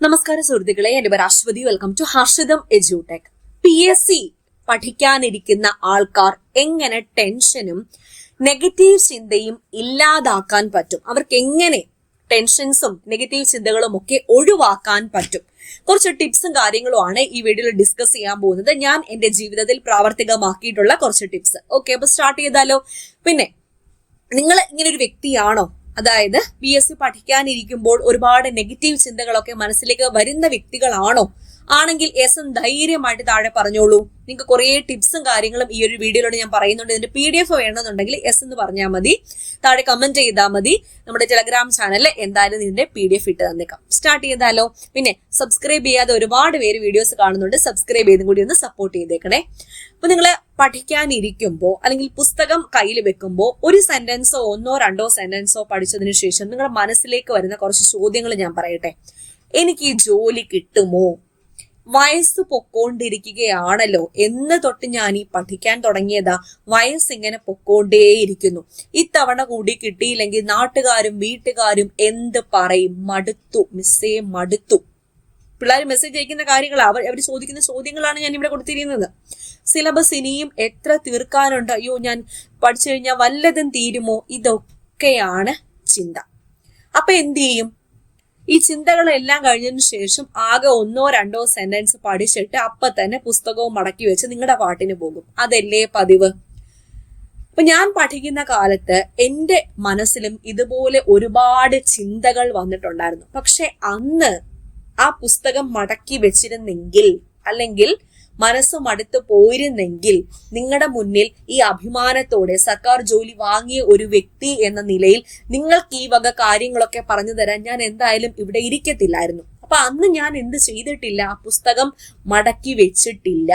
നമസ്കാരം സുഹൃത്തുക്കളെ, എന്റെ പേര് Aswathy. Welcome to Harshitham Edutech. PSC പഠിക്കാനിരിക്കുന്ന ആൾക്കാർ എങ്ങനെ ടെൻഷനും നെഗറ്റീവ് ചിന്തയും ഇല്ലാതാക്കാൻ പറ്റും, അവർക്ക് എങ്ങനെ ടെൻഷൻസും നെഗറ്റീവ് ചിന്തകളും ഒക്കെ ഒഴിവാക്കാൻ പറ്റും, കുറച്ച് ടിപ്സും കാര്യങ്ങളുമാണ് ഈ വീഡിയോയിൽ ഡിസ്കസ് ചെയ്യാൻ പോകുന്നത്. ഞാൻ എന്റെ ജീവിതത്തിൽ പ്രാവർത്തികമാക്കിയിട്ടുള്ള കുറച്ച് ടിപ്സ്. ഓക്കെ, അപ്പൊ സ്റ്റാർട്ട് ചെയ്താലോ? പിന്നെ നിങ്ങൾ ഇങ്ങനെ ഒരു വ്യക്തിയാണോ? അതായത് PSC പഠിക്കാനിരിക്കുമ്പോൾ ഒരുപാട് നെഗറ്റീവ് ചിന്തകളൊക്കെ മനസ്സിലേക്ക് വരുന്ന വ്യക്തികളാണോ? ആണെങ്കിൽ ധൈര്യമായിട്ട് താഴെ പറഞ്ഞോളൂ. നിങ്ങൾക്ക് കുറെ ടിപ്സും കാര്യങ്ങളും ഈ ഒരു വീഡിയോയിലൂടെ ഞാൻ പറയുന്നുണ്ട്. ഇതിന്റെ PDF വേണമെന്നുണ്ടെങ്കിൽ എന്ന് പറഞ്ഞാൽ മതി, താഴെ കമന്റ് ചെയ്താൽ മതി. നമ്മുടെ ടെലഗ്രാം ചാനലിൽ എന്തായാലും ഇതിന്റെ PDF ഇട്ട് തന്നേക്കാം. സ്റ്റാർട്ട് ചെയ്താലോ? പിന്നെ സബ്സ്ക്രൈബ് ചെയ്യാതെ ഒരുപാട് പേര് വീഡിയോസ് കാണുന്നുണ്ട്, സബ്സ്ക്രൈബ് ചെയ്തും കൂടി ഒന്ന് സപ്പോർട്ട് ചെയ്തേക്കണേ. അപ്പൊ നിങ്ങൾ പഠിക്കാനിരിക്കുമ്പോൾ അല്ലെങ്കിൽ പുസ്തകം കയ്യിൽ വെക്കുമ്പോൾ ഒരു സെന്റൻസോ ഒന്നോ രണ്ടോ സെന്റൻസോ പഠിച്ചതിന് ശേഷം നിങ്ങളുടെ മനസ്സിലേക്ക് വരുന്ന കുറച്ച് ചോദ്യങ്ങൾ ഞാൻ പറയട്ടെ. എനിക്ക് ഈ ജോലി കിട്ടുമോ? വയസ്സ് പൊക്കോണ്ടിരിക്കുകയാണല്ലോ, എന്ന് തൊട്ട് ഞാൻ ഈ പഠിക്കാൻ തുടങ്ങിയതാ, വയസ്സ് ഇങ്ങനെ പൊക്കോണ്ടേയിരിക്കുന്നു. ഇത്തവണ കൂടി കിട്ടിയില്ലെങ്കിൽ നാട്ടുകാരും വീട്ടുകാരും എന്ത് പറയും? മടുത്തു മിസ്സേ, മടുത്തു. പിള്ളേർ മെസ്സേജ് അയക്കുന്ന കാര്യങ്ങളാണ്, അവർ ചോദിക്കുന്ന ചോദ്യങ്ങളാണ് ഞാൻ ഇവിടെ കൊടുത്തിരിക്കുന്നത്. സിലബസ് ഇനിയും എത്ര തീർക്കാനുണ്ട്? അയ്യോ, ഞാൻ പഠിച്ചു കഴിഞ്ഞാൽ വല്ലതും തീരുമോ? ഇതൊക്കെയാണ് ചിന്ത. അപ്പൊ എന്ത് ചെയ്യും? ഈ ചിന്തകളെല്ലാം കഴിഞ്ഞതിന് ശേഷം ആകെ ഒന്നോ രണ്ടോ സെന്റൻസ് പഠിച്ചിട്ട് അപ്പൊ തന്നെ പുസ്തകവും മടക്കി വെച്ച് നിങ്ങളുടെ പാട്ടിന് പോകും. അതല്ലേ പതിവ്? അപ്പൊ ഞാൻ പഠിക്കുന്ന കാലത്ത് എന്റെ മനസ്സിലും ഇതുപോലെ ഒരുപാട് ചിന്തകൾ വന്നിട്ടുണ്ടായിരുന്നു. പക്ഷെ അന്ന് ആ പുസ്തകം മടക്കി വെച്ചിരുന്നെങ്കിൽ, അല്ലെങ്കിൽ മനസ്സ് മടുത്തു പോയിരുന്നെങ്കിൽ, നിങ്ങളുടെ മുന്നിൽ ഈ അഭിമാനത്തോടെ സർക്കാർ ജോലി വാങ്ങിയ ഒരു വ്യക്തി എന്ന നിലയിൽ നിങ്ങൾക്ക് ഈ വക കാര്യങ്ങളൊക്കെ പറഞ്ഞു തരാൻ ഞാൻ എന്തായാലും ഇവിടെ ഇരിക്കത്തില്ലായിരുന്നു. അപ്പൊ അന്ന് ഞാൻ എന്ത് ചെയ്തിട്ടില്ല? ആ പുസ്തകം മടക്കി വെച്ചിട്ടില്ല.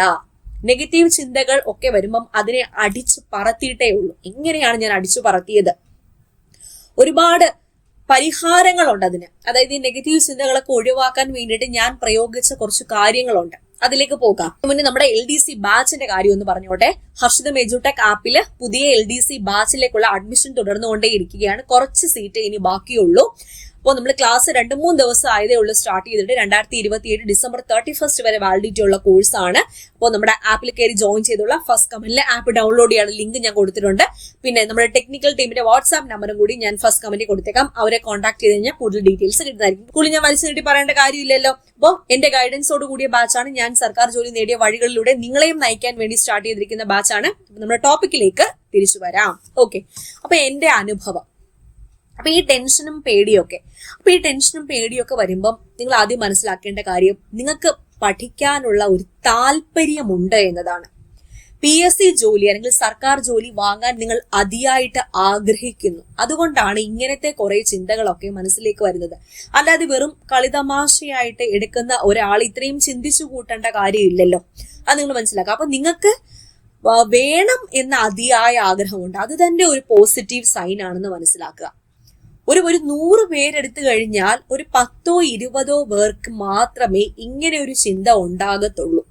നെഗറ്റീവ് ചിന്തകൾ ഒക്കെ വരുമ്പം അതിനെ അടിച്ചു പറത്തിയിട്ടേ ഉള്ളൂ. എങ്ങനെയാണ് ഞാൻ അടിച്ചു പറത്തിയത്? ഒരുപാട് പരിഹാരങ്ങളുണ്ട് അതിന്. അതായത് ഈ നെഗറ്റീവ് ചിന്തകളൊക്കെ ഒഴിവാക്കാൻ വേണ്ടിയിട്ട് ഞാൻ പ്രയോഗിച്ച കുറച്ച് കാര്യങ്ങളുണ്ട്. അതിലേക്ക് പോകാം. മുന്നേ നമ്മുടെ LDC ബാച്ചിന്റെ കാര്യം ഒന്ന് പറഞ്ഞോട്ടെ. ഹർഷിതം എഡ്യൂടെക് ആപ്പില് പുതിയ LDC ബാച്ചിലേക്കുള്ള അഡ്മിഷൻ തുടർന്നുകൊണ്ടേ ഇരിക്കുകയാണ്. കുറച്ച് സീറ്റ് ഇനി ബാക്കിയുള്ളൂ. അപ്പോൾ നമ്മൾ ക്ലാസ് 2-3 ദിവസം ആയതേ ഉള്ളൂ സ്റ്റാർട്ട് ചെയ്തിട്ട്. 2027 ഡിസംബർ 31 വരെ വാലിഡിറ്റി ഉള്ള കോഴ്സാണ്. അപ്പോൾ നമ്മുടെ ആപ്പിൽ കയറി ജോയിൻ ചെയ്തുള്ള ഫസ്റ്റ് കമന്റിലെ ആപ്പ് ഡൗൺലോഡ് ചെയ്യാനുള്ള ലിങ്ക് ഞാൻ കൊടുത്തിട്ടുണ്ട്. പിന്നെ നമ്മുടെ ടെക്നിക്കൽ ടീമിന്റെ വാട്സ്ആപ്പ് നമ്പറും കൂടി ഞാൻ ഫസ്റ്റ് കമന്റിൽ കൊടുത്തേക്കാം. അവരെ കോൺടാക്ട് ചെയ്ത് കഴിഞ്ഞാൽ കൂടുതൽ ഡീറ്റെയിൽസ് കിട്ടുന്നതായിരിക്കും. കൂടുതൽ ഞാൻ വലിച്ചു നീട്ടി പറയേണ്ട കാര്യമില്ലല്ലോ. അപ്പോൾ എന്റെ ഗൈഡൻസോട് കൂടിയ ബാച്ചാണ്. ഞാൻ സർക്കാർ ജോലി നേടിയ വഴികളിലൂടെ നിങ്ങളെയും നയിക്കാൻ വേണ്ടി സ്റ്റാർട്ട് ചെയ്തിരിക്കുന്ന ബാച്ചാണ്. നമ്മുടെ ടോപ്പിക്കിലേക്ക് തിരിച്ചു വരാം. ഓക്കെ, അപ്പൊ എന്റെ അനുഭവം. അപ്പൊ ഈ ടെൻഷനും പേടിയൊക്കെ വരുമ്പം നിങ്ങൾ ആദ്യം മനസ്സിലാക്കേണ്ട കാര്യം, നിങ്ങൾക്ക് പഠിക്കാനുള്ള ഒരു താല്പര്യമുണ്ട് എന്നതാണ്. PSC ജോലി അല്ലെങ്കിൽ സർക്കാർ ജോലി വാങ്ങാൻ നിങ്ങൾ അതിയായിട്ട് ആഗ്രഹിക്കുന്നു. അതുകൊണ്ടാണ് ഇങ്ങനത്തെ കുറെ ചിന്തകളൊക്കെ മനസ്സിലേക്ക് വരുന്നത്. അല്ലാതെ വെറും കളിതമാശയായിട്ട് എടുക്കുന്ന ഒരാൾ ഇത്രയും ചിന്തിച്ചു കൂട്ടേണ്ട കാര്യമില്ലല്ലോ. അത് നിങ്ങൾ മനസ്സിലാക്കുക. അപ്പൊ നിങ്ങൾക്ക് വേണം എന്ന അതിയായ ആഗ്രഹമുണ്ട്. അത് തന്നെ ഒരു പോസിറ്റീവ് സൈൻ ആണെന്ന് മനസ്സിലാക്കുക. ഒരു 100 പേരെടുത്തു കഴിഞ്ഞാൽ ഒരു 10-20 പേർക്ക് മാത്രമേ ഇങ്ങനെ ഒരു ചിന്ത ഉണ്ടാകത്തുള്ളൂ.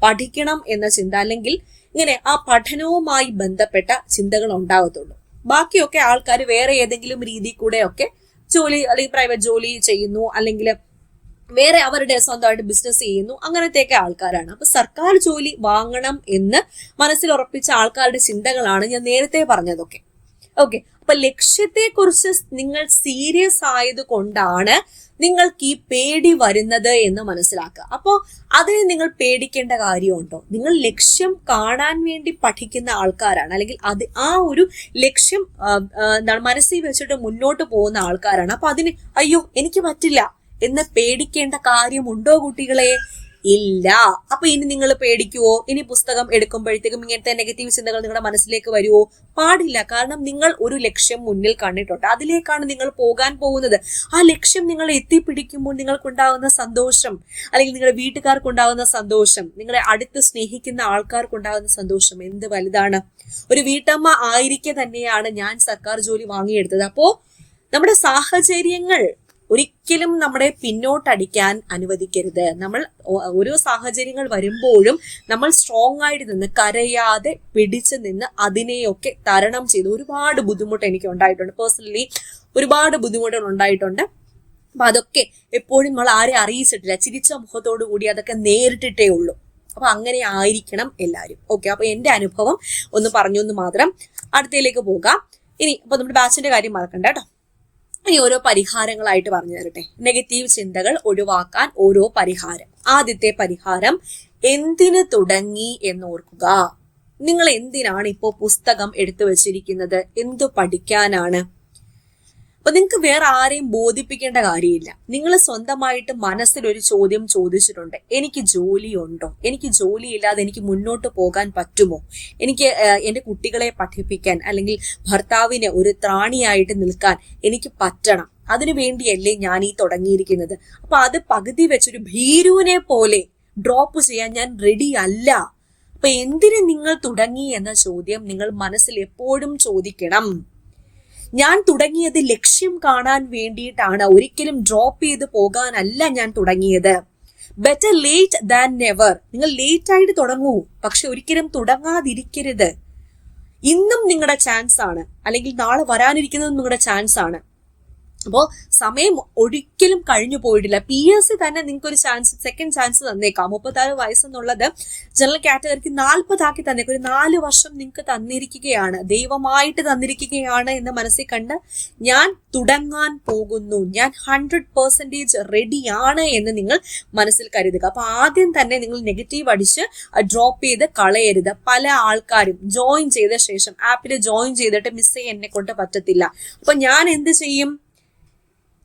പഠിക്കണം എന്ന ചിന്ത, അല്ലെങ്കിൽ ഇങ്ങനെ ആ പഠനവുമായി ബന്ധപ്പെട്ട ചിന്തകൾ ഉണ്ടാകത്തുള്ളൂ. ബാക്കിയൊക്കെ ആൾക്കാർ വേറെ ഏതെങ്കിലും രീതി കൂടെ ഒക്കെ ജോലി അല്ലെങ്കിൽ പ്രൈവറ്റ് ജോലി ചെയ്യുന്നു, അല്ലെങ്കിൽ വേറെ അവരുടെ സ്വന്തമായിട്ട് ബിസിനസ് ചെയ്യുന്നു, അങ്ങനത്തെയൊക്കെ ആൾക്കാരാണ്. അപ്പൊ സർക്കാർ ജോലി വാങ്ങണം എന്ന് മനസ്സിൽ ഉറപ്പിച്ച ആൾക്കാരുടെ ചിന്തകളാണ് ഞാൻ നേരത്തെ പറഞ്ഞതൊക്കെ. ഓക്കെ, അപ്പൊ ലക്ഷ്യത്തെ കുറിച്ച് നിങ്ങൾ സീരിയസ് ആയത് കൊണ്ടാണ് നിങ്ങൾക്ക് ഈ പേടി വരുന്നത് എന്ന് മനസ്സിലാക്കുക. അപ്പോൾ അതിന് നിങ്ങൾ പേടിക്കേണ്ട കാര്യമുണ്ടോ? നിങ്ങൾ ലക്ഷ്യം കാണാൻ വേണ്ടി പഠിക്കുന്ന ആൾക്കാരാണ്, അല്ലെങ്കിൽ അത് ആ ഒരു ലക്ഷ്യം മനസ്സിൽ വെച്ചിട്ട് മുന്നോട്ട് പോകുന്ന ആൾക്കാരാണ്. അപ്പൊ അതിന് അയ്യോ എനിക്ക് പറ്റില്ല എന്ന് പേടിക്കേണ്ട കാര്യമുണ്ടോ കുട്ടികളെ? ഇല്ല. അപ്പൊ ഇനി നിങ്ങൾ പേടിക്കുവോ? ഇനി പുസ്തകം എടുക്കുമ്പോഴത്തേക്കും ഇങ്ങനത്തെ നെഗറ്റീവ് ചിന്തകൾ നിങ്ങളുടെ മനസ്സിലേക്ക് വരുവോ? പാടില്ല. കാരണം നിങ്ങൾ ഒരു ലക്ഷ്യം മുന്നിൽ കണ്ടിട്ടുണ്ട്, അതിലേക്കാണ് നിങ്ങൾ പോകാൻ പോകുന്നത്. ആ ലക്ഷ്യം നിങ്ങൾ എത്തിപ്പിടിക്കുമ്പോൾ നിങ്ങൾക്കുണ്ടാകുന്ന സന്തോഷം, അല്ലെങ്കിൽ നിങ്ങളുടെ വീട്ടുകാർക്കുണ്ടാകുന്ന സന്തോഷം, നിങ്ങളെ അടുത്ത് സ്നേഹിക്കുന്ന ആൾക്കാർക്കുണ്ടാകുന്ന സന്തോഷം എന്ത് വലുതാണ്. ഒരു വീട്ടമ്മ ആയിരിക്കെ തന്നെയാണ് ഞാൻ സർക്കാർ ജോലി വാങ്ങിയെടുത്തത്. അപ്പോ നമ്മുടെ സാഹചര്യങ്ങൾ ഒരിക്കലും നമ്മളെ പിന്നോട്ടടിക്കാൻ അനുവദിക്കരുത്. നമ്മൾ ഓരോ സാഹചര്യങ്ങൾ വരുമ്പോഴും നമ്മൾ സ്ട്രോങ് ആയിട്ട് നിന്ന്, കരയാതെ പിടിച്ചു നിന്ന് അതിനെയൊക്കെ തരണം ചെയ്ത് ഒരുപാട് ബുദ്ധിമുട്ട് എനിക്ക് ഉണ്ടായിട്ടുണ്ട്. പേഴ്സണലി ഒരുപാട് ബുദ്ധിമുട്ടുകൾ ഉണ്ടായിട്ടുണ്ട്. അപ്പൊ അതൊക്കെ എപ്പോഴും നമ്മൾ ആരെ അറിയിച്ചിട്ടില്ല, ചിരിച്ച മുഖത്തോടു കൂടി അതൊക്കെ നേരിട്ടിട്ടേ ഉള്ളൂ. അപ്പൊ അങ്ങനെ ആയിരിക്കണം എല്ലാവരും. ഓക്കെ, അപ്പൊ എന്റെ അനുഭവം ഒന്ന് പറഞ്ഞു എന്ന് മാത്രം. അടുത്തയിലേക്ക് പോകാം. ഇനി അപ്പൊ നമ്മുടെ ബാച്ചിന്റെ കാര്യം മറക്കണ്ട കേട്ടോ. ഇനി ഓരോ പരിഹാരങ്ങളായിട്ട് പറഞ്ഞു തരട്ടെ. നെഗറ്റീവ് ചിന്തകൾ ഒഴിവാക്കാൻ ഓരോ പരിഹാരം. ആദ്യത്തെ പരിഹാരം, എന്തിന് തുടങ്ങി എന്നോർക്കുക. നിങ്ങൾ എന്തിനാണ് ഇപ്പോൾ പുസ്തകം എടുത്തു വെച്ചിരിക്കുന്നത്? എന്തു പഠിക്കാനാണ്? അപ്പൊ നിങ്ങൾക്ക് വേറെ ആരെയും ബോധിപ്പിക്കേണ്ട കാര്യമില്ല. നിങ്ങൾ സ്വന്തമായിട്ട് മനസ്സിൽ ഒരു ചോദ്യം ചോദിച്ചിട്ടുണ്ട്, എനിക്ക് ജോലിയുണ്ടോ? എനിക്ക് ജോലിയില്ലാതെ എനിക്ക് മുന്നോട്ട് പോകാൻ പറ്റുമോ? എനിക്ക് എന്റെ കുട്ടികളെ പഠിപ്പിക്കാൻ അല്ലെങ്കിൽ ഭർത്താവിന് ഒരു ത്രാണിയായിട്ട് നിൽക്കാൻ എനിക്ക് പറ്റണം. അതിനു വേണ്ടിയല്ലേ ഞാൻ ഈ തുടങ്ങിയിരിക്കുന്നത്. അപ്പൊ അത് പകുതി വെച്ചൊരു ഭീരുവിനെ പോലെ ഡ്രോപ്പ് ചെയ്യാൻ ഞാൻ റെഡി അല്ല. അപ്പൊ എന്തിന് നിങ്ങൾ തുടങ്ങി എന്ന ചോദ്യം നിങ്ങൾ മനസ്സിൽ എപ്പോഴും ചോദിക്കണം. ഞാൻ തുടങ്ങിയത് ലക്ഷ്യം കാണാൻ വേണ്ടിയിട്ടാണ്, ഒരിക്കലും ഡ്രോപ്പ് ചെയ്ത് പോകാനല്ല ഞാൻ തുടങ്ങിയത്. Better late than never. നിങ്ങൾ ലേറ്റ് ആയിട്ട് തുടങ്ങൂ, പക്ഷെ ഒരിക്കലും തുടങ്ങാതിരിക്കരുത്. ഇന്നും നിങ്ങളുടെ ചാൻസ് ആണ്, അല്ലെങ്കിൽ നാളെ വരാനിരിക്കുന്നതും നിങ്ങളുടെ ചാൻസ് ആണ്. അപ്പോൾ സമയം ഒരിക്കലും കഴിഞ്ഞു പോയിട്ടില്ല. PSC തന്നെ നിങ്ങൾക്ക് ഒരു സെക്കൻഡ് ചാൻസ് തന്നേക്കാം. 36 വയസ്സെന്നുള്ളത് ജനറൽ കാറ്റഗറിക്ക് 40 ആക്കി തന്നേക്കാം. ഒരു 4 വർഷം നിങ്ങൾക്ക് തന്നിരിക്കുകയാണ്, ദൈവമായിട്ട് തന്നിരിക്കുകയാണ് എന്ന് മനസ്സിൽ കണ്ട് ഞാൻ തുടങ്ങാൻ പോകുന്നു, ഞാൻ 100% റെഡിയാണ് എന്ന് നിങ്ങൾ മനസ്സിൽ കരുതുക. അപ്പൊ ആദ്യം തന്നെ നിങ്ങൾ നെഗറ്റീവ് അടിച്ച് ഡ്രോപ്പ് ചെയ്ത് കളയരുത്. പല ആൾക്കാരും ജോയിൻ ചെയ്ത ശേഷം ആപ്പിൽ ജോയിൻ ചെയ്തിട്ട് മിസ് ചെയ്യാൻ എന്നെ കൊണ്ട് പറ്റത്തില്ല, അപ്പൊ ഞാൻ എന്ത് ചെയ്യും?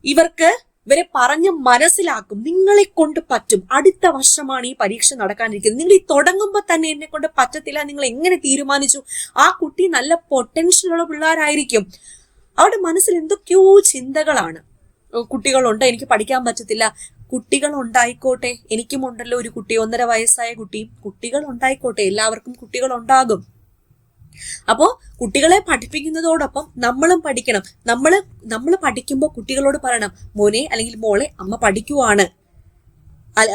ഇവരെ പറഞ്ഞ് മനസ്സിലാക്കും, നിങ്ങളെ കൊണ്ട് പറ്റും. അടുത്ത വർഷമാണ് ഈ പരീക്ഷ നടക്കാനിരിക്കുന്നത്. നിങ്ങൾ ഈ തുടങ്ങുമ്പോൾ തന്നെ എന്നെ കൊണ്ട് പറ്റത്തില്ല, നിങ്ങൾ എങ്ങനെ തീരുമാനിച്ചു? ആ കുട്ടി നല്ല പൊട്ടൻഷ്യൽ ഉള്ള പിള്ളേരായിരിക്കും. അവരുടെ മനസ്സിൽ എന്തൊക്കെയോ ചിന്തകളാണ്. കുട്ടികളുണ്ട്, എനിക്ക് പഠിക്കാൻ പറ്റത്തില്ല. കുട്ടികൾ ഉണ്ടായിക്കോട്ടെ, എനിക്കും ഉണ്ടല്ലോ ഒരു കുട്ടി, 1.5 വയസ്സായ കുട്ടി. കുട്ടികൾ ഉണ്ടായിക്കോട്ടെ, എല്ലാവർക്കും കുട്ടികൾ ഉണ്ടാകും. അപ്പോ കുട്ടികളെ പഠിപ്പിക്കുന്നതോടൊപ്പം നമ്മളും പഠിക്കണം. നമ്മൾ പഠിക്കുമ്പോൾ കുട്ടികളോട് പറയണം, മോനെ അല്ലെങ്കിൽ മോളെ അമ്മ പഠിക്കുവാണ്.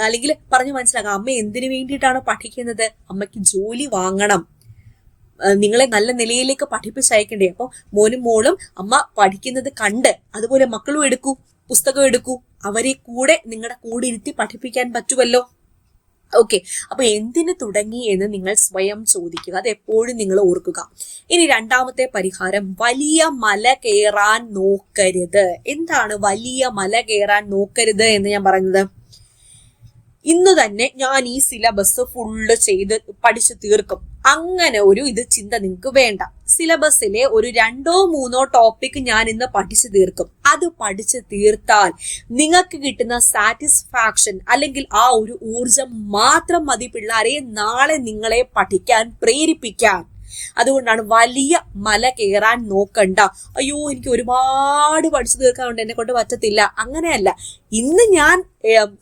അല്ലെങ്കിൽ പറഞ്ഞു മനസ്സിലാക്കാം, അമ്മ എന്തിനു വേണ്ടിയിട്ടാണ് പഠിക്കുന്നത്? അമ്മയ്ക്ക് ജോലി വാങ്ങണം, നിങ്ങളെ നല്ല നിലയിലേക്ക് പഠിപ്പിച്ചയക്കണ്ടേ. അപ്പൊ മോനും മോളും അമ്മ പഠിക്കുന്നത് കണ്ട് അതുപോലെ മക്കളും എടുക്കൂ, പുസ്തകം എടുക്കൂ, അവരെ കൂടെ നിങ്ങളുടെ കൂടെ ഇരുത്തി പഠിപ്പിക്കാൻ പറ്റുമല്ലോ. ഓക്കെ, അപ്പൊ എന്തിന് തുടങ്ങി എന്ന് നിങ്ങൾ സ്വയം ചോദിക്കുക. അത് എപ്പോഴും നിങ്ങൾ ഓർക്കുക. ഇനി രണ്ടാമത്തെ പരിഹാരം, വലിയ മല കയറാൻ നോക്കരുത്. എന്താണ് വലിയ മല കയറാൻ നോക്കരുത് എന്ന് ഞാൻ പറയുന്നത്? ഇന്ന് തന്നെ ഞാൻ ഈ സിലബസ് ഫുള്ള് ചെയ്ത് പഠിച്ചു തീർക്കും, അങ്ങനെ ഒരു ചിന്ത നിങ്ങൾക്ക് വേണ്ട. സിലബസിലെ ഒരു 2-3 ടോപ്പിക് ഞാൻ ഇന്ന് പഠിച്ചു തീർക്കും. അത് പഠിച്ചു തീർത്താൽ നിങ്ങൾക്ക് കിട്ടുന്ന സാറ്റിസ്ഫാക്ഷൻ അല്ലെങ്കിൽ ആ ഒരു ഊർജം മാത്രം മതി പിള്ളേരെ നാളെ നിങ്ങളെ പഠിക്കാൻ പ്രേരിപ്പിക്കാൻ. അതുകൊണ്ടാണ് വലിയ മല കയറാൻ നോക്കണ്ട. അയ്യോ എനിക്ക് ഒരുപാട് പഠിച്ചു തീർക്കാറുണ്ട്, എന്നെ കൊണ്ട് പറ്റത്തില്ല. അങ്ങനെയല്ല, ഇന്ന് ഞാൻ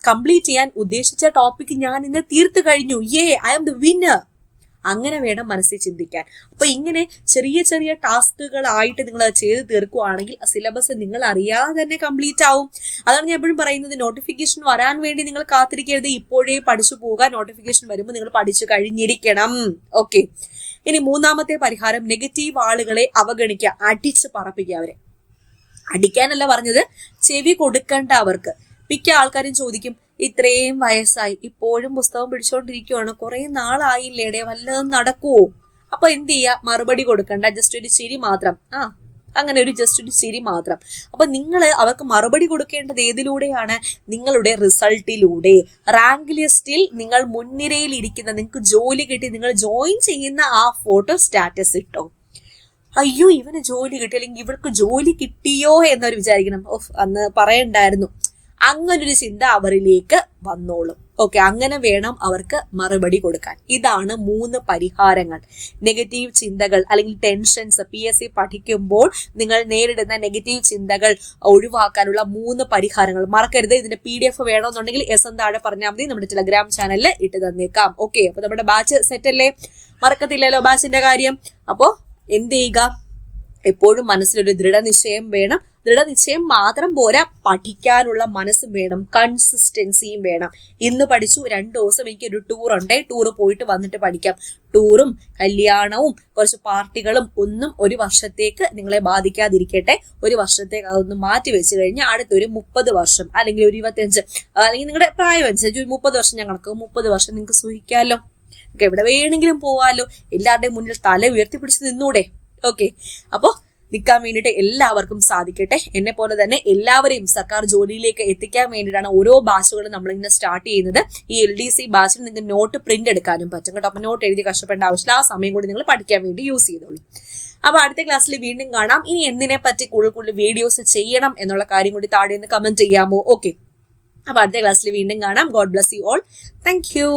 കംപ്ലീറ്റ് ചെയ്യാൻ ഉദ്ദേശിച്ച ടോപ്പിക് ഞാൻ ഇന്ന് തീർത്തു കഴിഞ്ഞു, ഐ ആം ദ വിന്നർ. അങ്ങനെ വേണം മനസ്സിൽ ചിന്തിക്കാൻ. അപ്പൊ ഇങ്ങനെ ചെറിയ ചെറിയ ടാസ്കുകളായിട്ട് നിങ്ങൾ അത് ചെയ്ത് തീർക്കുകയാണെങ്കിൽ സിലബസ് നിങ്ങൾ അറിയാതെ തന്നെ കംപ്ലീറ്റ് ആവും. അതാണ് ഞാൻ എപ്പോഴും പറയുന്നത്, നോട്ടിഫിക്കേഷൻ വരാൻ വേണ്ടി നിങ്ങൾ കാത്തിരിക്കരുത്, ഇപ്പോഴേ പഠിച്ചു പോകാൻ. നോട്ടിഫിക്കേഷൻ വരുമ്പോൾ നിങ്ങൾ പഠിച്ചു കഴിഞ്ഞിരിക്കണം. ഓക്കെ, ഇനി മൂന്നാമത്തെ പരിഹാരം, നെഗറ്റീവ് ആളുകളെ അവഗണിക്കുക, അടിച്ച് പറപ്പിക്കുക. അവരെ അടിക്കാനല്ല പറഞ്ഞത്, ചെവി കൊടുക്കണ്ട അവർക്ക്. മിക്ക ആൾക്കാരും ചോദിക്കും, ഇത്രയും വയസ്സായി ഇപ്പോഴും പുസ്തകം പിടിച്ചോണ്ടിരിക്കുവാണ്, കുറെ നാളായില്ലേടെ, വല്ലതും നടക്കുവോ? അപ്പൊ എന്ത് ചെയ്യാ? മറുപടി കൊടുക്കണ്ട, ജസ്റ്റ് ഒരു ചിരി മാത്രം. അങ്ങനെ ഒരു ചിരി മാത്രം. അപ്പൊ നിങ്ങൾ അവർക്ക് മറുപടി കൊടുക്കേണ്ടത് ഏതിലൂടെയാണ്? നിങ്ങളുടെ റിസൾട്ടിലൂടെ. റാങ്ക് ലിസ്റ്റിൽ നിങ്ങൾ മുൻനിരയിൽ ഇരിക്കുന്ന, നിങ്ങൾക്ക് ജോലി കിട്ടി, നിങ്ങൾ ജോയിൻ ചെയ്യുന്ന ആ ഫോട്ടോ സ്റ്റാറ്റസ് ഇട്ടോ. അയ്യോ ഇവന് ജോലി കിട്ടി, അല്ലെങ്കിൽ ഇവൾക്ക് ജോലി കിട്ടിയോ എന്നൊരു വിചാരിക്കണം, അന്ന് പറയണ്ടായിരുന്നു. അങ്ങനൊരു ചിന്ത അവരിലേക്ക് വന്നോളും. ഓക്കെ, അങ്ങനെ വേണം അവർക്ക് മറുപടി കൊടുക്കാൻ. ഇതാണ് 3 പരിഹാരങ്ങൾ. നെഗറ്റീവ് ചിന്തകൾ അല്ലെങ്കിൽ ടെൻഷൻസ്, PSC പഠിക്കുമ്പോൾ നിങ്ങൾ നേരിടുന്ന നെഗറ്റീവ് ചിന്തകൾ ഒഴിവാക്കാനുള്ള 3 പരിഹാരങ്ങൾ. മറക്കരുത്. ഇതിന്റെ PDF വേണമെന്നുണ്ടെങ്കിൽ താഴെ പറഞ്ഞാൽ മതി, നമ്മുടെ ടെലഗ്രാം ചാനലിൽ ഇട്ട് തന്നേക്കാം. ഓക്കെ, അപ്പൊ നമ്മുടെ ബാച്ച് സെറ്റ് അല്ലേ? മറക്കത്തില്ലല്ലോ ബാച്ചിന്റെ കാര്യം. അപ്പോ എന്ത് ചെയ്യുക? എപ്പോഴും മനസ്സിലൊരു ദൃഢനിശ്ചയം വേണം. ദൃഢനിശ്ചയം മാത്രം പോരാ, പഠിക്കാനുള്ള മനസ്സും വേണം, കൺസിസ്റ്റൻസിയും വേണം. ഇന്ന് പഠിച്ചു, 2 ദിവസം എനിക്കൊരു ടൂർ ഉണ്ടേ, ടൂർ പോയിട്ട് വന്നിട്ട് പഠിക്കാം. ടൂറും കല്യാണവും കുറച്ച് പാർട്ടികളും ഒന്നും ഒരു വർഷത്തേക്ക് നിങ്ങളെ ബാധിക്കാതിരിക്കട്ടെ. ഒരു വർഷത്തേക്ക് അതൊന്ന് മാറ്റി വെച്ച് കഴിഞ്ഞാൽ അടുത്തൊരു 30 വർഷം അല്ലെങ്കിൽ ഒരു 25 അല്ലെങ്കിൽ നിങ്ങളുടെ പ്രായം അനുസരിച്ച് ഒരു 30 വർഷം ഞാൻ കണക്കും. 30 വർഷം നിങ്ങൾക്ക് സൂഹിക്കാമല്ലോ. എവിടെ വേണമെങ്കിലും പോവാലോ. എല്ലാവരുടെയും മുന്നിൽ തല ഉയർത്തിപ്പിടിച്ച് നിന്നൂടെ? ഓക്കെ, അപ്പോ നിൽക്കാൻ വേണ്ടിയിട്ട് എല്ലാവർക്കും സാധിക്കട്ടെ. എന്നെ പോലെ തന്നെ എല്ലാവരെയും സർക്കാർ ജോലിയിലേക്ക് എത്തിക്കാൻ വേണ്ടിയിട്ടാണ് ഓരോ ബാച്ചുകളും നമ്മളിങ്ങനെ സ്റ്റാർട്ട് ചെയ്യുന്നത്. ഈ LDC ബാച്ചിൽ നിങ്ങൾക്ക് നോട്ട് പ്രിന്റ് എടുക്കാനും പറ്റും കേട്ടോ. അപ്പൊ നോട്ട് എഴുതി കഷ്ടപ്പെടേണ്ട ആവശ്യമില്ല. ആ സമയം കൂടി നിങ്ങൾ പഠിക്കാൻ വേണ്ടി യൂസ് ചെയ്തോളൂ. അപ്പൊ അടുത്ത ക്ലാസ്സിൽ വീണ്ടും കാണാം. ഇനി എന്തിനെ പറ്റി കൂടുതൽ വീഡിയോസ് ചെയ്യണം എന്നുള്ള കാര്യം കൂടി താഴെ നിന്ന് കമന്റ് ചെയ്യാമോ? ഓക്കെ, അപ്പൊ അടുത്ത ക്ലാസ്സിൽ വീണ്ടും കാണാം. God bless you all. Thank you.